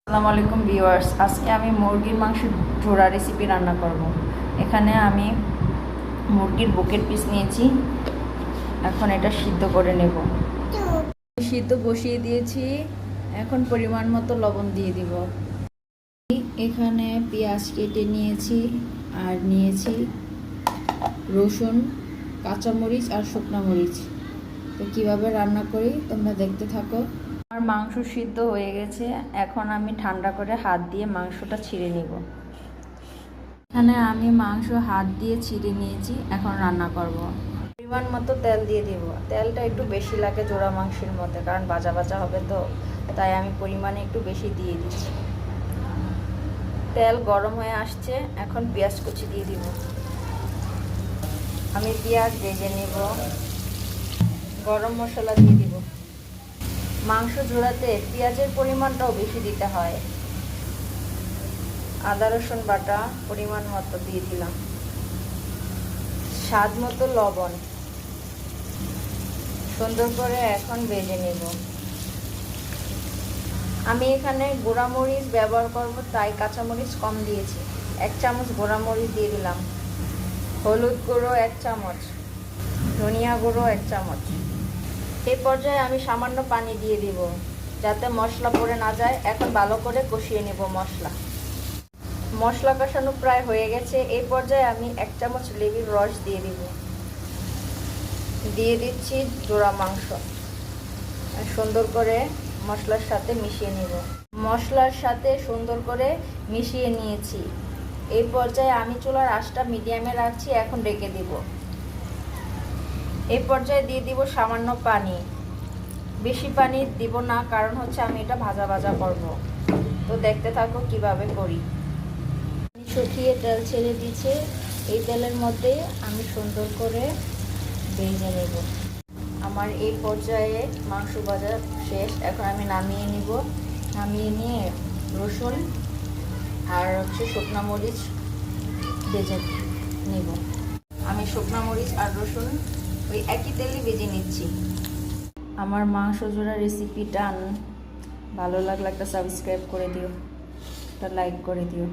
আসসালামু আলাইকুম ভিউয়ার্স, আজকে আমি মুরগির মাংসের ঝোড়া রেসিপি রান্না করব। এখানে আমি মুরগির বুকের পিস নিয়েছি, এখন এটা সিদ্ধ করে নেব। সিদ্ধ বসিয়ে দিয়েছি, এখন পরিমাণ মতো লবণ দিয়ে দিব। এখানে পেঁয়াজ কেটে নিয়েছি আর নিয়েছি রসুন, কাঁচামরিচ আর শুকনো মরিচ। তো কীভাবে রান্না করি তোমরা দেখতে থাকো। আমার মাংস সিদ্ধ হয়ে গেছে, এখন আমি ঠান্ডা করে হাত দিয়ে মাংসটা ছিঁড়ে নিব। এখানে আমি মাংস হাত দিয়ে ছিঁড়ে নিয়েছি, এখন রান্না করব। পরিমাণ মতো তেল দিয়ে দিব। তেলটা একটু বেশি লাগে জোড়া মাংসের মধ্যে, কারণ ভাজা ভাজা হবে তো, তাই আমি পরিমাণে একটু বেশি দিয়ে দিচ্ছি। তেল গরম হয়ে আসছে, এখন পেঁয়াজ কুচি দিয়ে দিব। আমি পেঁয়াজ ভেজে নেব। গরম মশলা দিয়ে দিব। মাংস ঝোড়াতে পেঁয়াজের পরিমাণটাও বেশি দিতে হয়। আদা রসুন বাটা পরিমাণ মতো দিয়ে দিলাম। স্বাদ মতো লবণ। সুন্দর করে এখন ভেজে নেব। আমি এখানে গুঁড়ামরিচ ব্যবহার করব, তাই কাঁচামরিচ কম দিয়েছি। 1 চামচ গুঁড়ামরিচ দিয়ে দিলাম। হলুদ গুঁড়ো 1 চামচ, ধনিয়া গুঁড়ো 1 চামচ। এই পর্যায়ে আমি সামান্য পানি দিয়ে দিব, যাতে মশলা পড়ে না যায়। এখন ভালো করে কষিয়ে নেব মশলা কষানো প্রায় হয়ে গেছে। এই পর্যায়ে আমি 1 চামচ লেবুর রস দিয়ে দিব। দিয়ে দিচ্ছি জোড়া মাংস। সুন্দর করে মশলার সাথে মিশিয়ে নেব। মশলার সাথে সুন্দর করে মিশিয়ে নিয়েছি। এই পর্যায়ে আমি চুলার আঁচটা মিডিয়ামে রাখছি, এখন ঢেকে দিব। এই পর্যায়ে দিয়ে দিব সামান্য পানি। বেশি পানি দিব না, কারণ হচ্ছে আমি এটা ভাজা ভাজা করব। তো দেখতে থাকো কিভাবে করি। শুকিয়ে তেল ছেড়ে দিচ্ছে, এই তেলের মধ্যে আমি সুন্দর করে ভেজে নেব। আমার এই পর্যায়ে মাংস ভাজা শেষ, এখন আমি নামিয়ে নিব। নামিয়ে নিয়ে রসুন আর শুকনো মরিচ ভেজে নেব। আমি শুকনো মরিচ আর রসুন ওই একই তেলে ভেজে নিচ্ছি। আমার মাংস ঝোড়া রেসিপি ডান। ভালো লাগলে একটা সাবস্ক্রাইব করে দিও, একটা লাইক করে দিও।